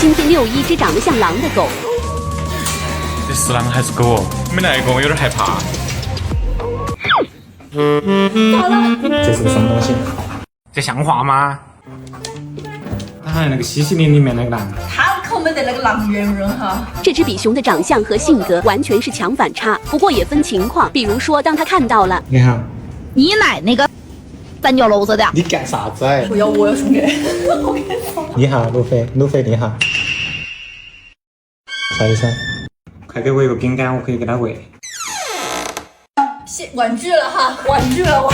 今天遛一只长得像狼的狗。这是狼还是狗？没来过，我有点害怕。这是个什么东西？这像话吗？哎，那个西西里里面那个狼。他可没得那个狼圆润哈。这只比熊的长相和性格完全是强反差，不过也分情况，比如说当他看到了，你好，你奶那个三角楼子的。你干啥子哎？不要我要兄弟。你好，路飞，路飞你好。啥意思？快给我一个饼干，我可以给他喂。玩具了哈，玩具了。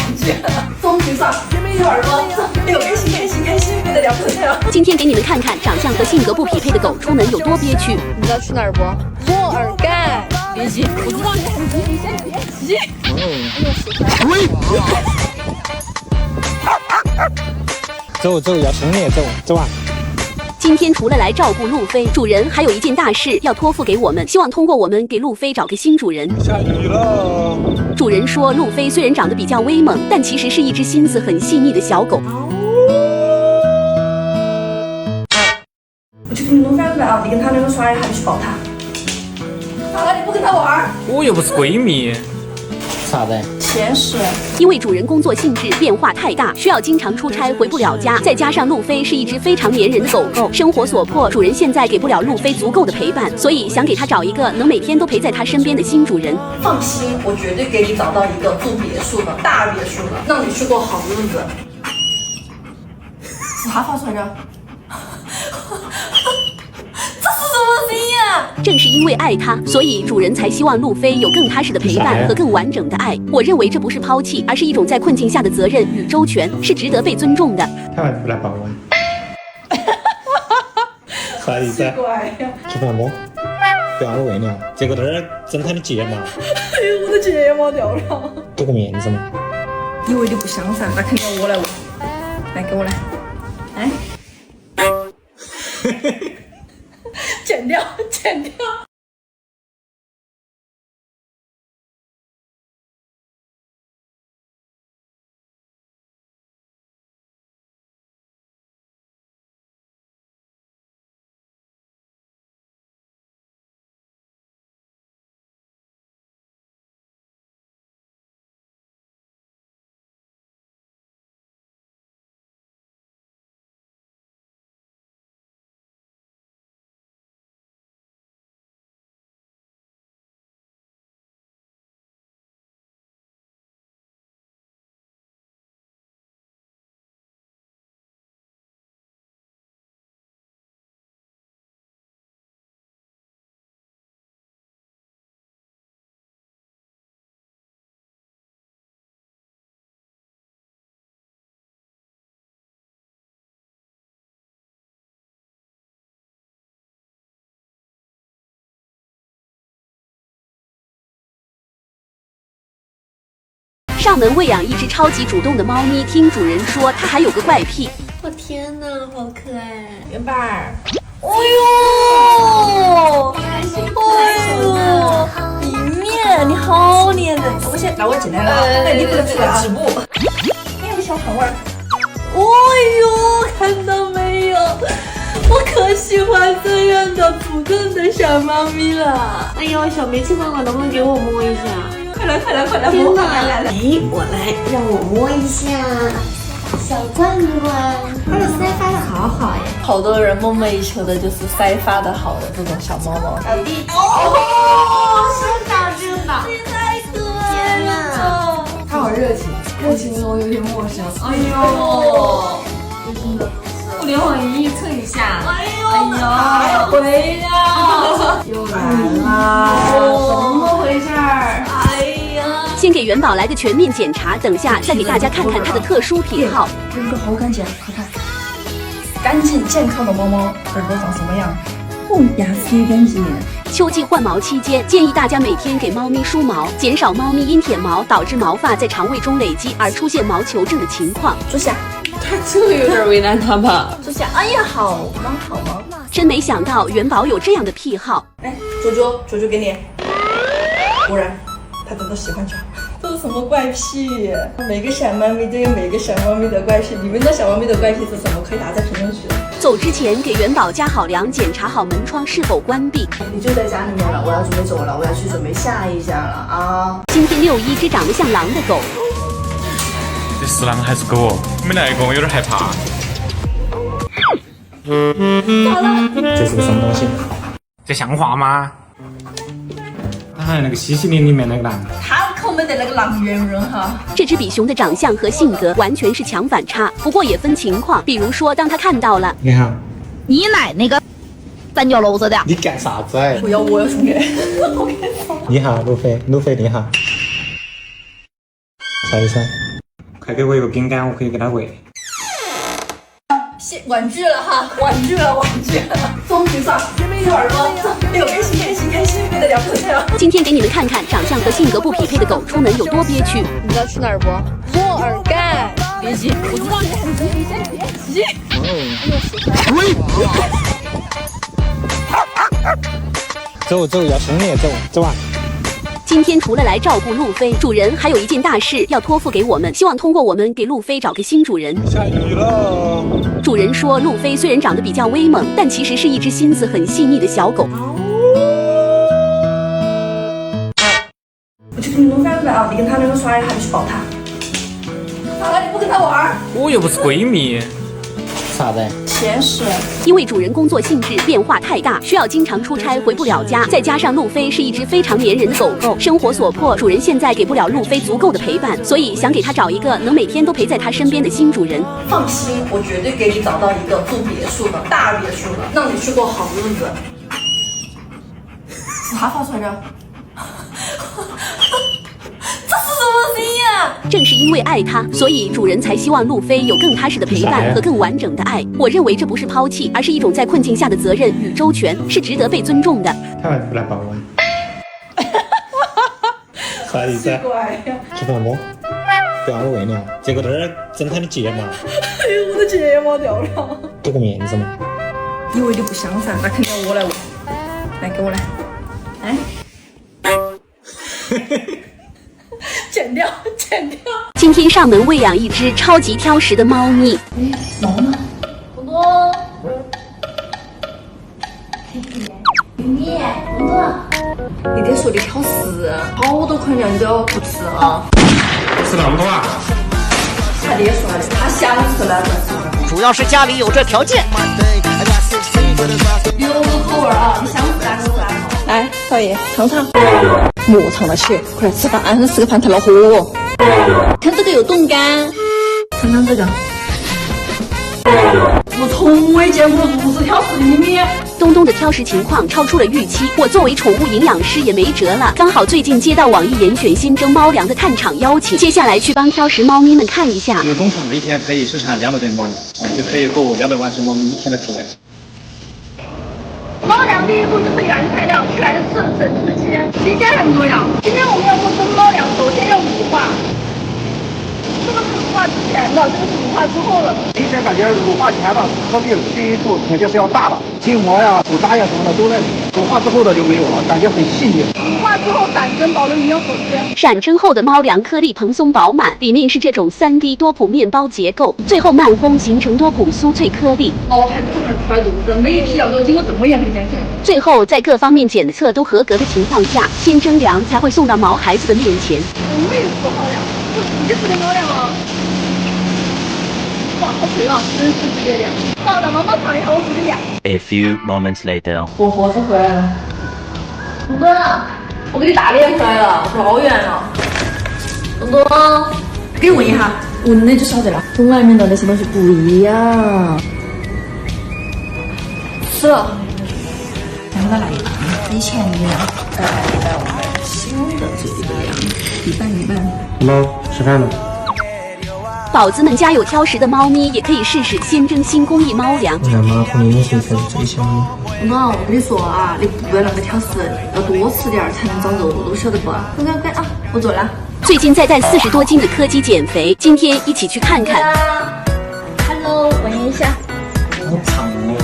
终于耍你们一会儿了，哎呦，开心，不得了。今天给你们看看长相和性格不匹配的狗出门有多憋屈。你知道去哪儿不？莫尔干，别急，我知道你先别急。走，要兄弟，走啊！今天除了来照顾路飞，主人还有一件大事要托付给我们，希望通过我们给路飞找个新主人。下雨了。主人说，路飞虽然长得比较威猛，但其实是一只心思很细腻的小狗。我去跟你弄反了，你跟他两个耍一下就去抱他。好了，你不跟他玩。我又不是闺蜜。啥子？前世。因为主人工作性质变化太大，需要经常出差回不了家，再加上路飞是一只非常粘人的狗狗，生活所迫，主人现在给不了路飞足够的陪伴，所以想给他找一个能每天都陪在他身边的新主人。放心，我绝对给你找到一个住别墅的大别墅的，让你去过好日子。啥发出来着？这是什么声音啊？正是因为爱他，所以主人才希望路飞有更踏实的陪伴和更完整的爱。我认为这不是抛弃，而是一种在困境下的责任与周全，是值得被尊重的。他为什么不来抱我？啥意思？怪呀！吃饭不？不要我喂你啊！结果在这儿整他的睫毛。哎呦，我的睫毛掉了。给个面子嘛。你喂的不香噻，那肯定要我来喂。来，给我来。来。剪掉。上门喂养一只超级主动的猫咪，听主人说它还有个怪癖。我天哪，好可爱！元宝儿。哎呦！里面你好黏人。我进来了。哎，你不能出来直播。哎呀，小胖娃儿。哎呦，看到没有？我可喜欢这样的主动的小猫咪了。哎呦，小煤气罐罐，能不能给我摸一下？快来，天哪！来！咦，我来，让我摸一下。小罐罐，它的腮发的好好呀。好多人梦寐以求的就是腮发的好的这种小猫猫。哦，真的，太可爱了！它好热情的我有点陌生。哎呦，互联网一蹭一下。哎呦，回来又来啦！怎么回事儿？先给元宝来个全面检查，等下再给大家看看它的特殊品号。耳朵好干净，快看，干净健康的猫猫耳朵长什么样？牙齿也干净。秋季换毛期间，建议大家每天给猫咪梳毛，减少猫咪因舔毛导致毛发在肠胃中累积而出现毛球症的情况。坐下，这个有点为难他吧？坐下。哎呀，好吗？真没想到元宝有这样的癖好。来，啾啾给你。果然，他真的喜欢脚。这是什么怪癖？每个小猫咪都有每个小猫咪的怪癖，你们的小猫咪的怪癖是什么？可以打在评论区。走之前给元宝加好粮，检查好门窗是否关闭。你就在家里面了，我要准备走了，我要去准备下一家了啊！今天遛一只长得像狼的狗。这是狼还是狗？没来过，我有点害怕。这是个什么东西？这像话吗？它好像那个西西里里面那个狼。他可没得那个狼圆润哈。这只比熊的长相和性格完全是强反差，不过也分情况，比如说当他看到了你好，你奶那个三角楼子的，你干啥子？不要我要兄弟，你好，路飞，路飞你好。啥意思？快给我一个饼干，我可以给他喂。玩具了哈，玩具了，终于上，有耳朵，哎呦，开心，不得了，不得了！今天给你们看看长相和性格不匹配的狗出门有多憋屈。你知道去哪儿不？莫尔干，别急，我知道你先别急。走，要兄弟，走啊！今天除了来照顾路飞，主人还有一件大事要托付给我们，希望通过我们给路飞找个新主人。下雨了。主人说，路飞虽然长得比较威猛，但其实是一只心思很细腻的小狗。我去给你弄饭啊！你跟他两个耍，还得去抱他。咋了？你不跟他玩？我又不是闺蜜。啥子？钱是。因为主人工作性质变化太大，需要经常出差回不了家，再加上路飞是一只非常粘人的狗狗，生活所迫，主人现在给不了路飞足够的陪伴，所以想给他找一个能每天都陪在他身边的新主人。放心，我绝对给你找到一个住别墅的大别墅的，让你去过好日子。啥发出来的？这是什么声音啊？正是因为爱他，所以主人才希望路飞有更踏实的陪伴和更完整的爱。我认为这不是抛弃，而是一种在困境下的责任与周全，是值得被尊重的。他为不来抱我？啥意思？怪呀！吃饭不？不要我喂鸟，结果在这儿整他的睫毛。哎呦，我的睫毛掉了。给个面子嘛。你喂的不香噻，那肯定要我来喂。来，给我来。来。剪掉。今天上门喂养一只超级挑食的猫咪。龙呢？东东。你爹说的挑食，好多款粮都要不吃啊。吃那么多啊？他爹说的，他想吃那个。主要是家里有这条件。有口味啊，你想吃哪个吃哪个。来，少爷尝尝。莫尝了去，快来吃饭，俺吃个饭太恼火。看这个有冻干，尝尝这个。我从未见过如此挑食的一面。东东的挑食情况超出了预期，我作为宠物营养师也没辙了。刚好最近接到网易严选新增猫粮的探场邀请，接下来去帮挑食猫咪们看一下。这个工厂一天可以生产200吨猫，就可以够200万只猫咪一天的体内。猫粮第一步就是原材料，出来的是整只鸡，期间很重要。今天我们要做蒸猫粮，首先要乳化。这个是乳化之前的，这个是乳化之后的。明显感觉乳化前的颗粒均匀度肯定是要大的，筋膜呀、骨渣呀什么的都在里面。乳化之后的就没有了，感觉很细腻。乳化之后闪蒸，保留营养所需。闪蒸后的猫粮颗粒蓬松饱满，里面是这种3D 多普面包结构，最后慢烘形成多普酥脆颗粒。哦，还不能出来肚子，每一批药都经过这么严格检测。最后在各方面检测都合格的情况下，鲜蒸粮才会送到毛孩子的面前。我没有做猫粮，我直接吃的猫粮啊！哇，好脆啊，真是直接凉。到了毛毛厂以后，我自己凉。A few moments later. 我活着回来了。东东，我给你大脸回来了，抱怨了。东东，给你闻一下，闻了就晓得了，跟外面的那些东西不一样。吃了。两百来一半，以前的量大概我们小的这一个量，一半。猫吃饭了。宝子们家有挑食的猫咪，也可以试试鲜蒸新工艺猫粮。我让马桶里面水才是最香的。东东，我跟你说啊，你不要那么挑食，要多吃点才能长肉肉，晓得不？乖啊，我做了。最近在带40多斤的柯基减肥，今天一起去看看。Hello， 闻一下。好胖哦。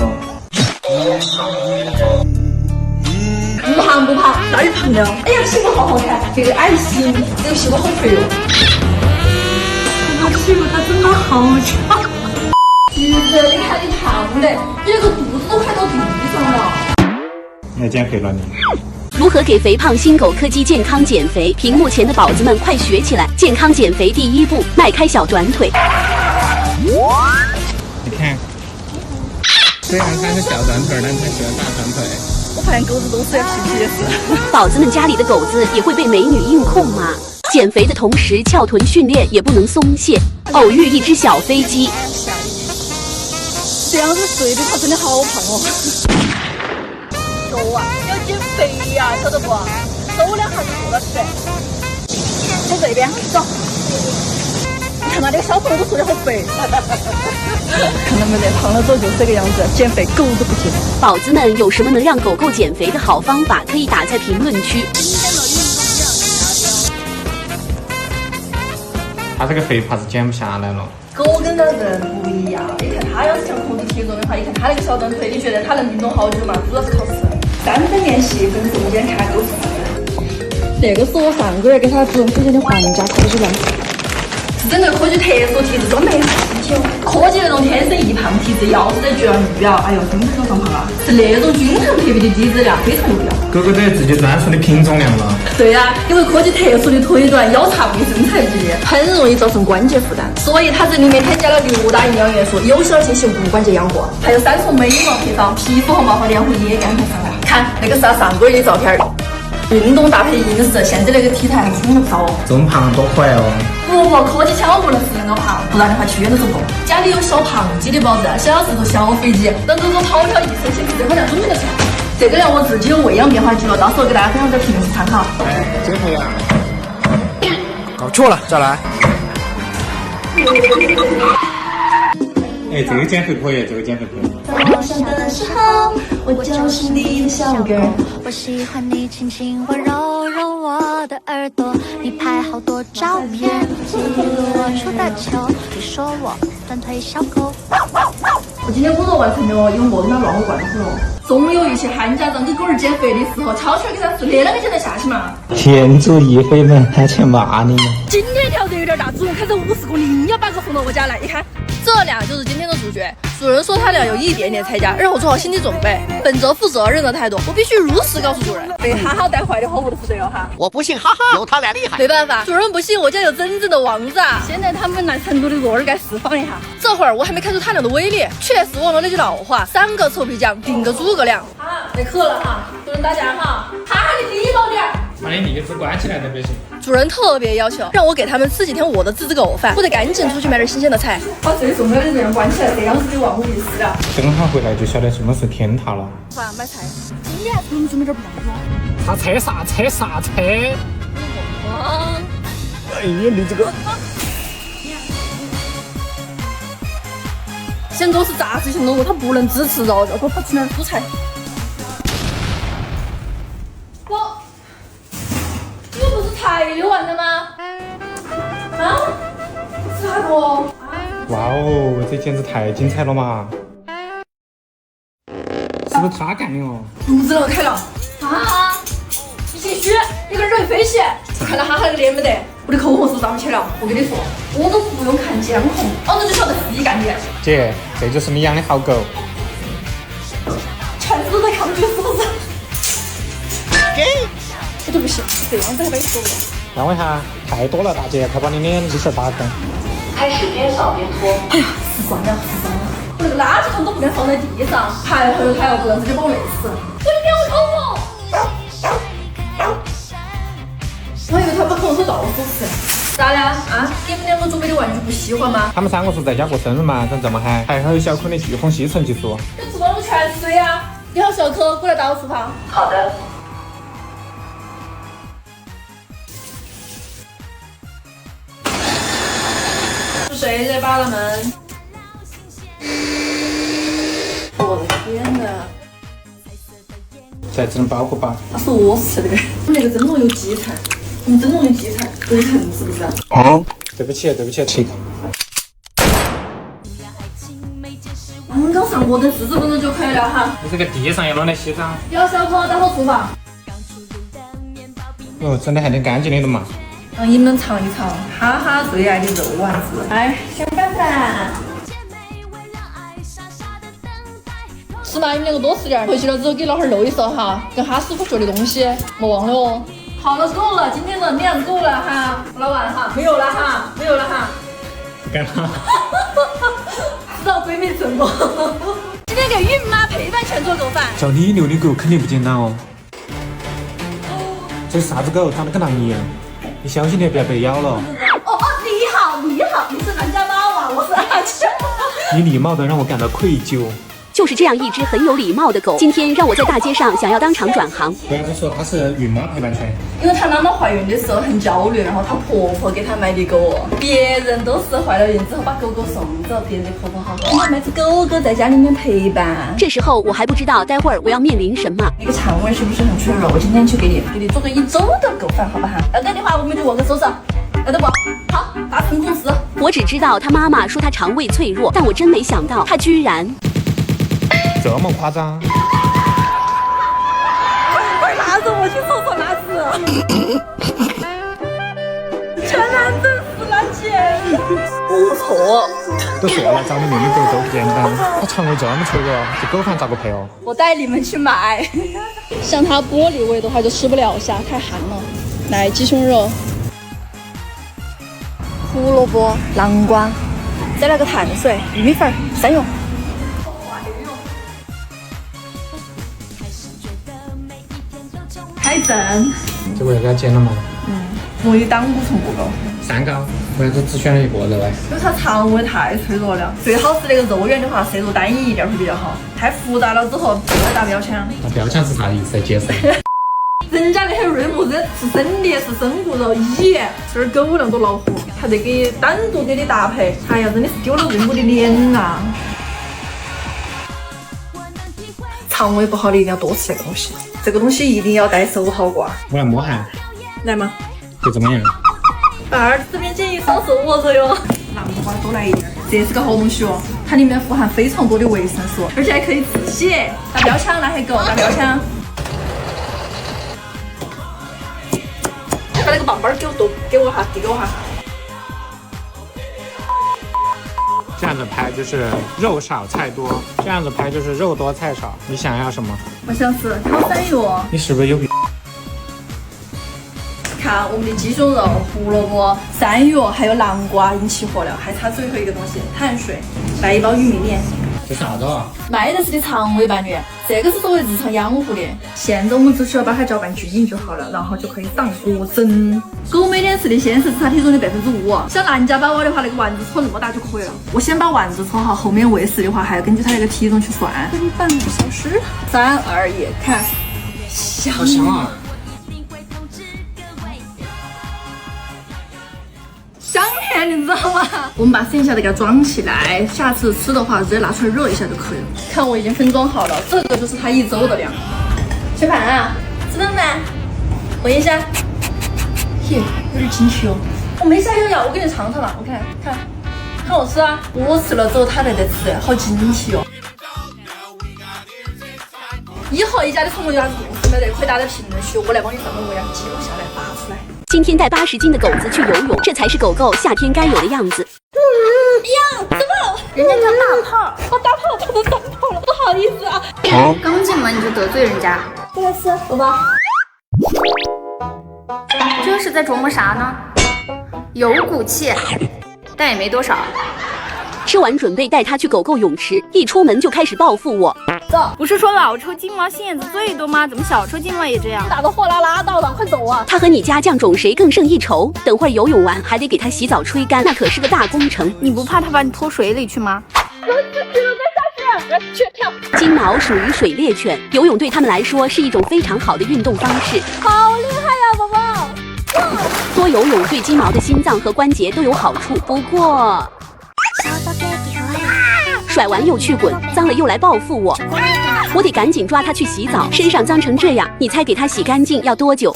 不胖，不胖？哪里胖了？哎呀，屁股好好看，这个爱心，这个屁股好肥哦。我屁股它真的好长。橘子，你看你胖的，你这个肚子都快到地上了。你要减肥了你？如何给肥胖新狗柯基健康减肥？屏幕前的宝子们快学起来！健康减肥第一步，迈开小短腿。你看，虽然它是小短腿，但它喜欢大短腿。我发现狗子都是要皮皮的事。宝子们家里的狗子也会被美女硬控吗？减肥的同时，翘臀训练也不能松懈。偶遇一只小飞机，这样子睡的它真的好胖哦。狗啊，要减肥呀，晓得不？走2下就坐到起来。走这边，走。你看那个小朋友都说的好肥。看到没得？胖了之后就是这个样子，减肥狗都不减。宝子们有什么能让狗狗减肥的好方法？可以打在评论区。他这个肥胖是减不下来了。狗跟人不一样，你看它要是像控制体重的话，你看它那个小短腿，你觉得它能运动好久吗？主要是靠吃。3分练习跟中间看都是那个是我上个月给它主人推荐的皇家科技蛋，是针对科技特殊体质专门的机体哦。科技那种天生易胖体质，要是在绝育啊，哎呦，真的很上胖啊！是那种均衡特别的低质量，非常有必要。狗狗都有自己专属的品种量了。对呀、因为科技特殊的腿短、腰长的身材比例，很容易造成关节负担，所以它这里面添加了6大营养元素，有效进行无关节养护，还有3重美毛配方，皮肤和毛发的养护也安排上来。看那个是他上个月的照片，运动搭配硬实，现在那个体态还冲得不少哦。这么胖多快哦！不，科技千万不能是那个胖，不然的话去医院都走不动。家里有小胖鸡的宝子，小石头、小飞机，让狗狗跑跳一身显示这个量准备的出来。这个量我自己有喂养变化记录，到时候给大家分享在评论区参考。哎，减肥啊！搞错了，再来。哎，这个减肥可以，这个减肥可以。早上的时候，我就是你的小狗。我喜欢你亲亲我，揉揉我的耳朵，你拍好多照片，记录我出的糗，你说我短腿小狗。我今天工作完成了哦，有饿了乱我罐头了。总有一些憨家长给狗儿减肥的时候，悄悄给它吃那2个钱才下去嘛。天助一飞们，还去骂你们。今天条件有点大，主人开着50公里硬要把狗送到我家来，你看。这俩就是今天的主角。主人说他俩有一点点猜家，让我做好心理准备，本着负责任的态度，我必须如实告诉主人。被哈哈带坏的货我都负责了哈。我不信哈哈，有他俩厉害。没办法，主人不信，我家有真正的王子啊！现在他们来成都的弱儿该释放一下。这会儿我还没看出他俩的威力，确实忘了那句老话，3个臭皮匠顶个诸葛亮。啊，没课了哈，主人大家哈，哈哈你低保点。把你鼻子关起来都不行。主人特别要求让我给他们吃几天我的自制狗饭，我得赶紧出去买点新鲜的菜，把最重要的人关起来，这样子就万无一失了。等他回来就晓得什么是天塌了。爸，买菜，今天还给我们准备点不一样。啥车啥车啥车？啊！哎呀，你这个。显州是杂食性动物，它不能支持肉，给我跑去那儿蔬菜。这不是才溜完的吗？啊？是哪个？哇哦，这简直太精彩了嘛！是不是他干的哦？肚子都开了啊！你继续，你个人飞起！看到哈哈的脸没得？我的口红是涨起了，我跟你说，我都不用看监控，我就晓得是你干的。姐，这就是你养的好狗。全是都在抗拒，是不是？给。我就不行，这样子还被说了。让我一下，太多了，大姐，快把你脸一下打开。开始边扫边拖。哎呀，习惯了，习惯了。我那个垃圾桶都不能放在地上，还有他要不然直接把我累死。我一定要口红。我以为他把口红倒出吃。咋了啊？给你们2个准备的玩具不喜欢吗？他们3个是在家过生日嘛，长这么嗨，还有小可的飓风吸尘技术。这厨房都全是水呀！你好，小柯，过来打我厨房。好的。是谁在扒了门？我的天哪！才只能保护吧。他说我吃的，我那个蒸笼有荠菜，我们蒸笼有荠菜，堆成是不是？哦，对不起，对不起，吃一个。刚刚上锅等40分钟就可以了哈。你这个地上也弄得稀脏。要小柯打扫厨房。哦，真的还挺干净的嘛。让你们尝一尝哈哈最爱的肉丸子。哎，想办法。吃嘛，你们两个多吃点，回去了之后给老汉儿露一手哈，跟哈师傅学的东西，莫忘了哦。好了，够了，今天的量够了哈，老板哈，没有了哈，没有了哈。干嘛？知道闺蜜成功。今天给孕妈陪伴犬做狗饭。叫你遛的狗肯定不简单哦。这是啥子狗？长得跟狼一样。你小心点，不要被咬了。哦，你好，你是南家猫啊，我是阿秋。你礼貌的让我感到愧疚。就是这样一只很有礼貌的狗，今天让我在大街上想要当场转行。不要再说它是孕妈陪伴犬，因为她妈妈怀孕的时候很焦虑，然后她婆婆给她买的狗。别人都是怀了孕之后把狗狗送走，别人的婆婆好好买只狗狗在家里面陪伴。这时候我还不知道待会儿我要面临什么。那个肠胃是不是很脆弱？我今天去给你做个1周的狗饭，好不好？要得的话我们就握个手手，要得不？好，达成共识。我只知道她妈妈说她肠胃脆弱，但我真没想到她居然这么夸张？快拉着我去厕所拉屎！全男正死了姐！不错，都说了，长得妹妹狗都不简单，它肠胃这么脆弱，这狗饭咋个配哦？我带你们去买。像它玻璃胃的话就吃不了虾，太寒了。来，鸡胸肉、胡萝卜、南瓜，再来个碳水、玉米粉、三用。开整，这个要给它煎了吗？我的胆固醇过高，3个，为啥子只选了1个肉哎？因为它肠胃太脆弱了，最好是那个肉圆的话，色度单一一点会比较好，太复杂了之后就会打标枪。那标枪是啥意思？解释。人家那些瑞木是生的，是生骨肉，咦，这儿狗那么多老虎，还得给单独给你搭配，哎呀，真的是丢了瑞木的脸啊！肠胃不好的一定要多吃这个东西，这个东西一定要带手好挂。我来摸下，来吗？会怎么样？儿子边建议双手握着哟。南瓜多来一点，这是个好东西哦，它里面富含非常多的维生素，而且还可以止血。打标枪，那还狗打标枪。把那个棒棒给我哈，递给我哈。这样子拍就是肉少菜多，这样子拍就是肉多菜少。你想要什么？我想吃烤山药。你是不是有病？看我们的鸡胸肉、胡萝卜、山药还有南瓜已经齐活了，还差最后一个东西碳水。来1包玉米面。这啥子啊？麦德斯的肠胃伴侣，这个是作为日常养护的。现在我们只需要把它搅拌均匀就好了，然后就可以上锅蒸。狗每天吃的鲜食只它体重的5%，像南家宝宝的话，那个丸子搓那么大就可以了。我先把丸子搓好，后面喂食的话还要根据它那个体重去算。等半个小时。3、2、1，看，香，好香啊！香甜，你知道吗？我们把剩下的给它装起来，下次吃的话直接拿出来热一下就可以了。看我已经分装好了，这个就是它1周的量。小盘啊，吃饭没？闻一下，嘿，有点进去哦。我没下药，我给你尝尝了，我看看，很好吃啊。我吃了之后它才得吃，好惊奇哦。以后一家的宠物有啥子故事没得，可以打在评论区，我来帮你专门为它记录下来发出来。今天带80斤的狗子去游泳，这才是狗狗夏天该有的样子。呀，怎么？人家叫大炮，我大炮吐成3炮了，不好意思啊。刚进门你就得罪人家，过来吃，宝宝。这是在琢磨啥呢？有骨气，但也没多少。吃完准备带它去狗狗泳池，一出门就开始报复我。走，不是说老抽金毛心眼子最多吗？怎么小抽金毛也这样？打个货拉倒了，快走啊！它和你家酱种谁更胜一筹？等会儿游泳完还得给它洗澡吹干，那可是个大工程。你不怕它把你拖水里去吗？去跳！金毛属于水猎犬，游泳对它们来说是一种非常好的运动方式。好厉害呀，宝宝！多游泳对金毛的心脏和关节都有好处，不过甩完又去滚，脏了又来报复我，我得赶紧抓它去洗澡，身上脏成这样，你猜给它洗干净要多久？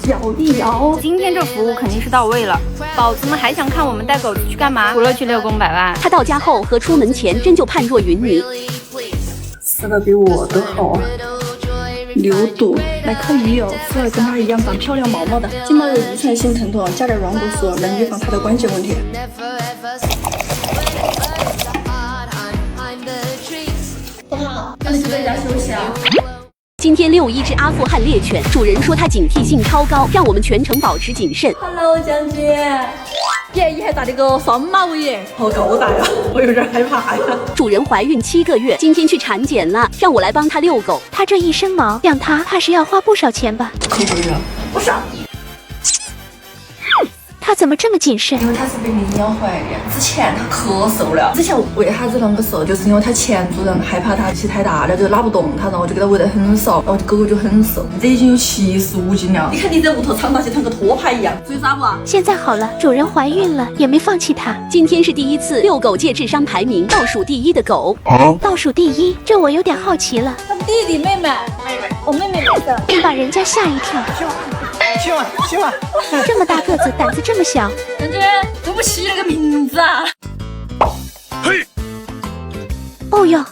脚地摇，今天这服务肯定是到位了。宝子们还想看我们带狗子去干嘛？除了去遛公百万。它到家后和出门前真就判若云泥，吃的比我都好啊！ 6度，来可以哦，肤儿跟它一样长漂亮毛毛的，金毛有遗传性疼痛，加点软骨素能预防它的关节问题。不好，那你就在家休息啊。今天遛一只阿富汗猎犬，主人说它警惕性超高，让我们全程保持谨慎。Hello， 将军。耶，你还打了个双马尾，好高大呀，我有点害怕呀。主人怀孕7个月，今天去产检了，让我来帮它遛狗。它这一身毛，养它怕是要花不少钱吧？可不是，不是。它怎么这么谨慎？因为它是被领养回来的，之前它可瘦了。之前为啥子啷个瘦，就是因为它前主人害怕它力气太大了，就拉不动它，然后就给它喂得很少，然后狗狗就很瘦，这已经有75斤了。你看你在屋头躺到像个托盘一样，所以啥不？现在好了，主人怀孕了，也没放弃它。今天是第一次遛狗界智商排名倒数第1的狗。倒数第1，这我有点好奇了。他弟弟妹妹，我妹妹没事，把人家吓一跳。亲吻，这么大个子，胆子这么小，将军，对不起那个名字啊。嘿，哦哟，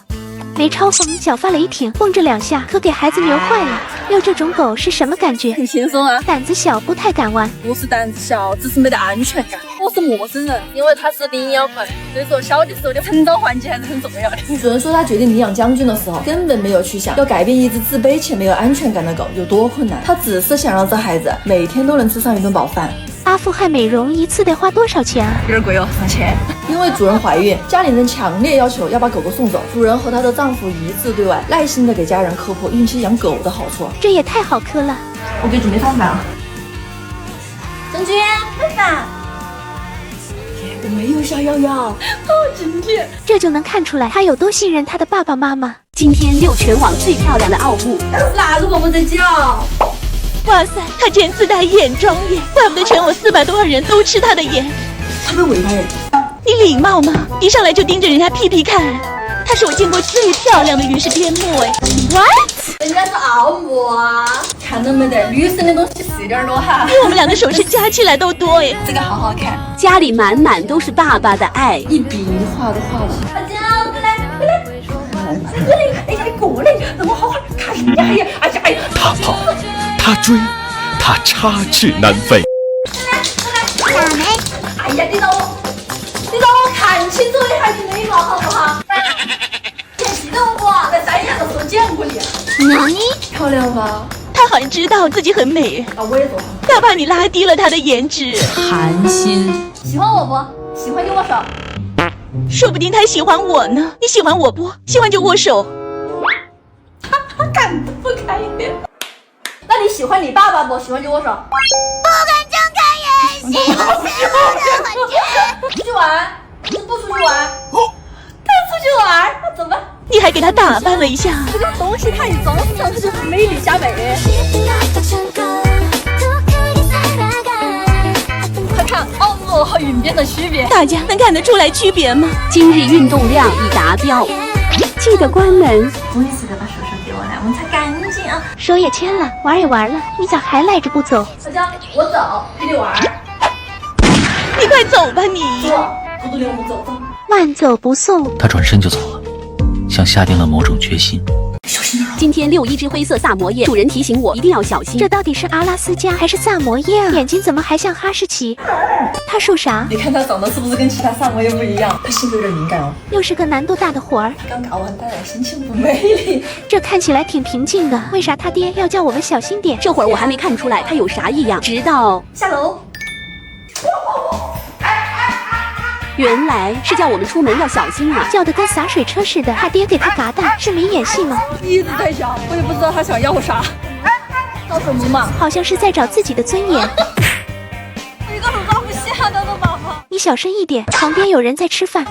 没超风，小发雷霆，蹦这2下，可给孩子牛坏了。遛这种狗是什么感觉？很轻松啊，胆子小，不太敢玩。不是胆子小，只是没得安全感。我是陌生人，因为他是领养回来，所以说小的时候的成长环境还是很重要的。主人说他决定领养将军的时候，根本没有去想要改变一只自卑且没有安全感的狗有多困难，他只是想让这孩子每天都能吃上一顿饱饭。阿富汗美容一次得花多少钱啊？有点贵哦，上千。因为主人怀孕，家里人强烈要求要把狗狗送走。主人和她的丈夫一致对外，耐心的给家人科普孕期养狗的好处。这也太好磕了。我给准备饭了。将军，饭饭。我没有想要，好今天这就能看出来他有多信任他的爸爸妈妈。今天遛全网最漂亮的奥布，哪个宝宝在叫？哇塞，他竟然自带眼妆耶！怪不得全我400多万人都吃他的颜。他被尾巴人，你礼貌吗？一上来就盯着人家屁屁看。她是我见过最漂亮的云石边牧哎。What？ 人家是奥布啊！看到没得，女生的东西是有点多哈。比我们俩的首饰加起来都多哎。这个好好看，家里满满都是爸爸的爱，一笔一画的画了。大家过来，过来。哎呀，你过来，让我好好看一下呀！哎呀，他跑，他追，他插翅难飞。大妹，哎呀，你让我看清楚你孩子美貌好不好？你还记得我不？在3年的时候见过你。哪里？漂亮吗？他好像知道自己很美。啊，我也做。他怕你拉低了他的颜值。寒心。喜欢我不？喜欢就握手。说不定他喜欢我呢。你喜欢我不？喜欢就握手。他敢不开眼？那你喜欢你爸爸不？喜欢就握手。不敢睁开眼睛，出去玩？不出去玩？他出去玩，那怎么办？你还给他打扮了一下。这个东西它一装上，它就美丽加美。快看奥布和云边的区别，大家能看得出来区别吗？今日运动量已达标，记得关门。终于是得把手手给我来，我们擦干净啊。手也牵了，玩也玩了，你咋还赖着不走？小江，我走，陪你玩。你快走吧你。走，嘟嘟溜，我们走。慢走不送。他转身就走了，像下定了某种决心。今天遛一只灰色萨摩耶，主人提醒我一定要小心。这到底是阿拉斯加还是萨摩耶啊？眼睛怎么还像哈士奇？他属啥？你看他长得是不是跟其他萨摩耶不一样？他性格有点敏感哦。又是个难度大的活儿。他刚搞完带来心情不美丽。这看起来挺平静的，为啥他爹要叫我们小心点？这会儿我还没看出来他有啥异样，直到下楼。原来是叫我们出门要小心啊！叫的跟洒水车似的，他爹给他嘎蛋，是没演戏吗？一直在想，我也不知道他想要啥。找什么嘛？好像是在找自己的尊严。我一个都装不下的都宝宝。你小声一点，旁边有人在吃饭。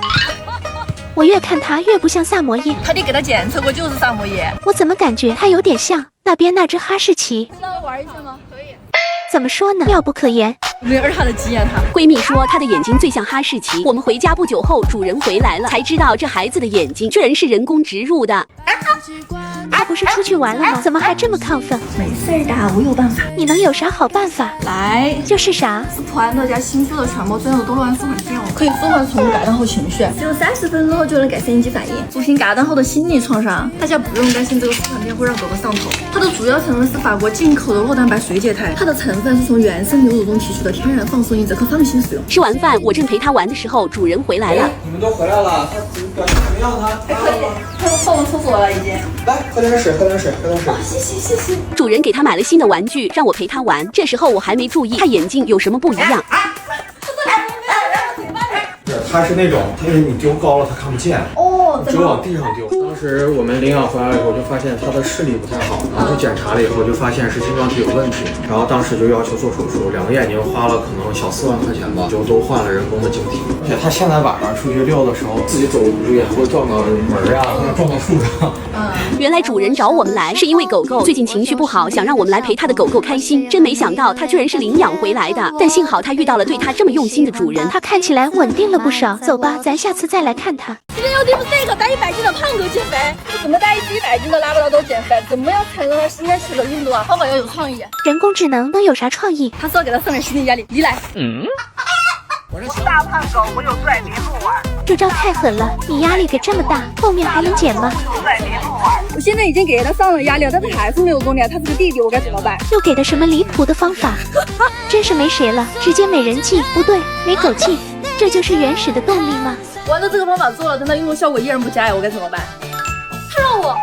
我越看他越不像萨摩耶。他爹给他检测过就是萨摩耶。我怎么感觉他有点像那边那只哈士奇？那玩一下吗？可以。怎么说呢？妙不可言。没儿他的急眼他。闺蜜说她的眼睛最像哈士奇。我们回家不久后，主人回来了，才知道这孩子的眼睛居然是人工植入的。他不是出去玩了吗？怎么还这么亢奋？没事的，我有办法。你能有啥好办法？来，就是啥？是团队加新出的全部专属多乱舒缓片，可以舒缓宠物感染后情绪，只有30分钟后就能改善应激反应，抚平感染后的心理创伤。大家不用担心这个舒缓片会让狗狗上头。它的主要成分是法国进口的酪蛋白水解肽，它的成分是从原生牛乳中提取的天然放松因子，可放心使用。吃完饭，我正陪它玩的时候，主人回来了。你们都回来了，他表现怎么样呢？还可以，他都上了厕所了已经。来，喝点水，喝点水，喝点水。谢谢。主人给他买了新的玩具，让我陪他玩。这时候我还没注意，他眼睛有什么不一样。它是那种，因为你丢高了，它看不见。哦，只有往地上丢。当时我们领养回来以后，就发现它的视力不太好，然后去检查了以后，就发现是晶状体有问题，然后当时就要求做手术，2个眼睛花了可能小4万块钱吧，就都换了人工的晶体。而且它现在晚上出去遛的时候，自己走路也会撞到门啊，或者撞到树上。原来主人找我们来是因为狗狗最近情绪不好，想让我们来陪他的狗狗开心。真没想到他居然是领养回来的，但幸好他遇到了对他这么用心的主人。他看起来稳定了不少。走吧，咱下次再来看他。今天要对付这个带100斤的胖狗减肥，我怎么带一只100斤的拉布拉多减肥？怎么样才能让它应该吃的运动啊？方法要有创意。人工智能能有啥创意？他是要给他上点心理压力。你来。我是大胖狗，我有拽别鹿玩。这招太狠了，你压力给这么大，后面还能减吗？拽别鹿玩。我现在已经给他上了压力了，但是还是没有动力。他是个弟弟，我该怎么办？又给的什么离谱的方法？真是没谁了，直接美人计，不对，美狗计。这就是原始的动力吗？我按照这个方法做了，但它运动效果依然不佳呀，我该怎么办？他让我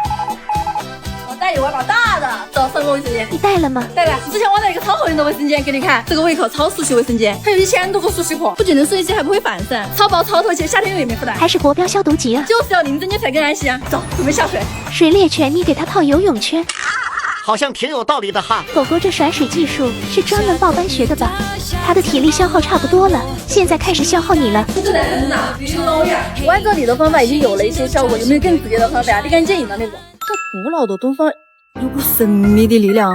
带你玩把大的，找上个卫生间。你带了吗？带了。之前我带一个超好用的卫生间给你看，这个胃口超舒适卫生间，它有1000多个舒适孔，不仅能顺吸，还不会反渗，超薄超透气，夏天用也没负担。还是国标消毒级啊！就是要淋针尖才更安心啊！走，准备下水。水猎犬，你给它套游泳圈。好像挺有道理的哈。狗狗这甩水技术是专门报班学的吧？它的体力消耗差不多了，现在开始消耗你了。这个男人呐，必须捞呀！我按照你的方法已经有了一些效果，有没有更直接的方法呀？立竿见影的那种。这古老的东方有股神秘的力量。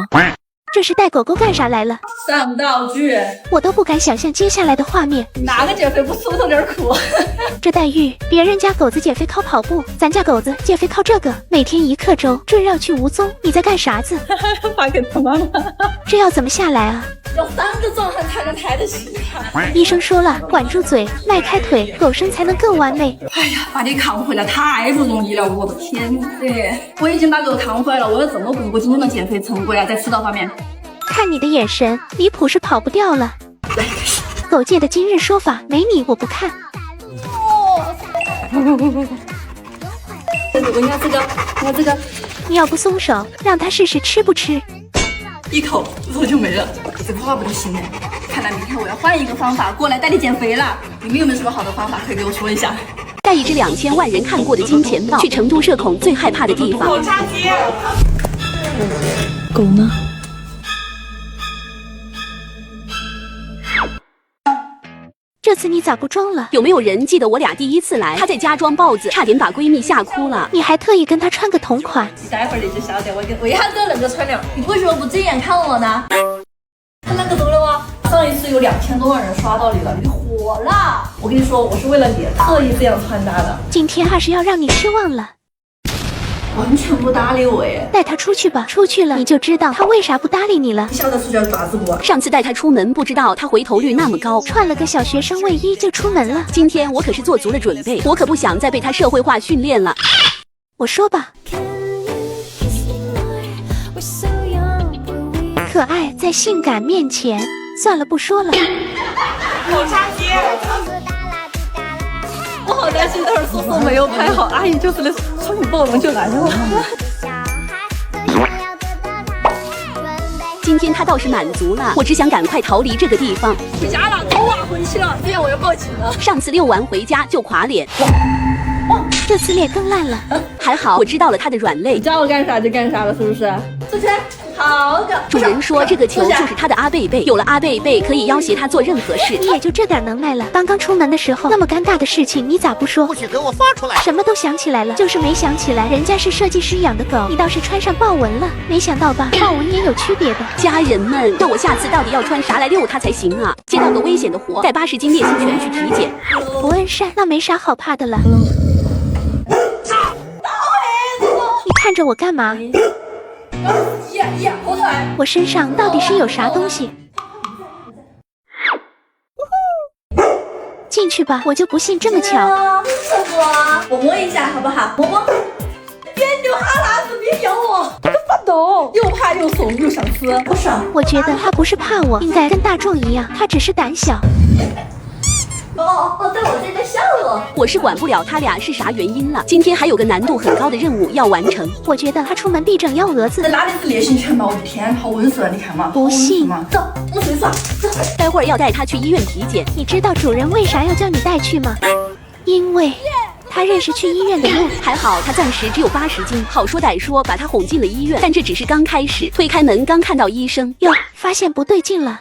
这是带狗狗干啥来了？上道具，我都不敢想象接下来的画面。哪个减肥不出头点苦？这待遇，别人家狗子减肥靠跑步，咱家狗子减肥靠这个，每天1刻粥，赘绕去无踪。你在干啥子？发给他妈妈。这要怎么下来啊？要3个壮汉才能抬得起啊！医生说了，管住嘴，迈开腿，狗身才能更完美。哎呀，把你扛回来太不容易了，我的天呐！我已经把狗扛坏了，我要怎么巩固今天的减肥成果呀？在吃道方面。看你的眼神，离谱是跑不掉了。狗界的今日说法，没你我不看。我应该这个，我这个，你要不松手，让他试试吃不吃。一口肉就没了，这个话不就行了？看来明天我要换一个方法过来带你减肥了。你们有没有什么好的方法可以给我说一下？带一只2000万人看过的金钱豹去成都社恐最害怕的地方。狗叉鸡。狗呢？这次你咋不装了？有没有人记得我俩第一次来，她在家装豹子，差点把闺蜜吓哭了。你还特意跟她穿个同款。待会儿你就晓得，我一下子忍着穿了。你为什么不正眼看我呢？看那个怎么了吗？上一次有2000多万人刷到你了，你火了。我跟你说，我是为了你特意这样穿搭的。今天还是要让你失望了。完全不搭理我耶！带他出去吧，出去了你就知道他为啥不搭理你了。你晓得出去要爪子不？上次带他出门，不知道他回头率那么高，穿了个小学生卫衣就出门了。今天我可是做足了准备，我可不想再被他社会化训练了。我说吧，可爱在性感面前，算了不说了。狗叉鸡。我好担心，待会儿叔叔没有拍好，阿姨就是那双眼暴龙就来了。今天他倒是满足了，我只想赶快逃离这个地方。回家了，走啊，回去了，这样我要报警了。上次遛完回家就垮脸，这次脸更烂了。还好我知道了他的软肋，你叫我干啥就干啥了，是不是？出去。好的。主人说这个球就是他的阿贝贝，有了阿贝贝可以要挟他做任何事。你也就这点能耐了。刚刚出门的时候那么尴尬的事情，你咋不说？不许给我发出来！什么都想起来了，就是没想起来人家是设计师养的狗，你倒是穿上豹纹了。没想到吧，豹纹也有区别的。家人们，那我下次到底要穿啥来遛它才行啊？接到个危险的活，带80斤烈性犬去体检。伯恩山那没啥好怕的了。你看着我干嘛？后退。我身上到底是有啥东西？进去吧，我就不信这么巧。师傅，我摸一下好不好？摸摸。别扭哈喇子，别咬我，这发抖，又怕又怂又想吃，不爽。我觉得他不是怕我，应该跟大壮一样，他只是胆小。对我这个笑了。我是管不了他俩是啥原因了。今天还有个难度很高的任务要完成。我觉得他出门必整幺蛾子。这哪里是烈性犬嘛？我的天，好温顺，你看嘛。不信。走，我出去耍。走。待会儿要带他去医院体检。你知道主人为啥要叫你带去吗？因为他认识去医院的路。还好他暂时只有80斤，好说歹说把他哄进了医院。但这只是刚开始，推开门刚看到医生，哟，发现不对劲了，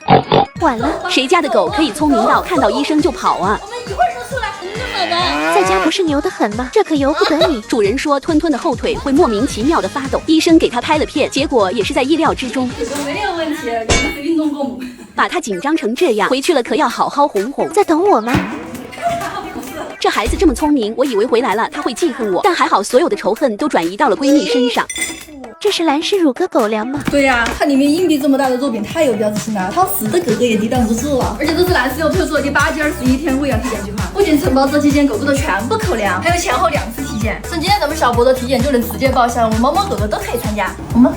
晚了。谁家的狗可以聪明到看到医生就跑啊？我们一会儿就出来，那么的。在家不是牛得很吗？这可由不得你。主人说吞吞的后腿会莫名其妙的发抖，医生给他拍了片，结果也是在意料之中。没有问题，你是运动过母。把他紧张成这样，回去了可要好好哄哄。在等我吗？这孩子这么聪明，我以为回来了他会记恨我，但还好所有的仇恨都转移到了闺蜜身上。这是蓝氏乳鸽狗粮吗？对呀，它里面硬币这么大的肉饼太有标志性了，好4的哥哥也抵挡不住了。而且都是蓝氏有配做的8减21天胃药体检计划，不仅承包这期间狗狗的全部口粮，还有前后2次体检。省今天咱们小博的体检就能直接报销，我们猫猫狗狗都可以参加。我们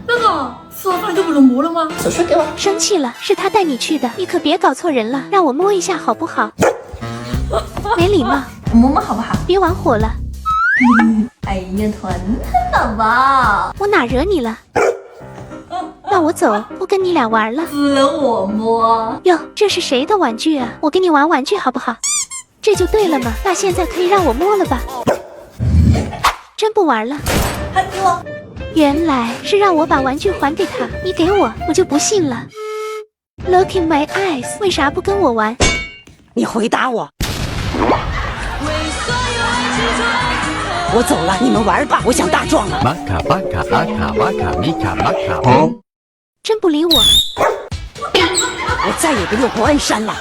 哥哥吃完饭就不能摸了吗？手术给我。生气了，是他带你去的，你可别搞错人了，让我摸一下好不好？没礼貌，摸摸好不好？别玩火了。哎呀，团团宝宝，我哪惹你了？那我走，不跟你俩玩了。只能我摸。哟，这是谁的玩具啊？我跟你玩玩具好不好？这就对了嘛。那现在可以让我摸了吧？真不玩了。还给我。原来是让我把玩具还给他，你给我，我就不信了。Look in my eyes， 为啥不跟我玩？你回答我。我走了，你们玩吧，我想大壮了。玛卡巴卡阿卡巴卡米卡玛卡。真不理我。我再也不用伯恩山了。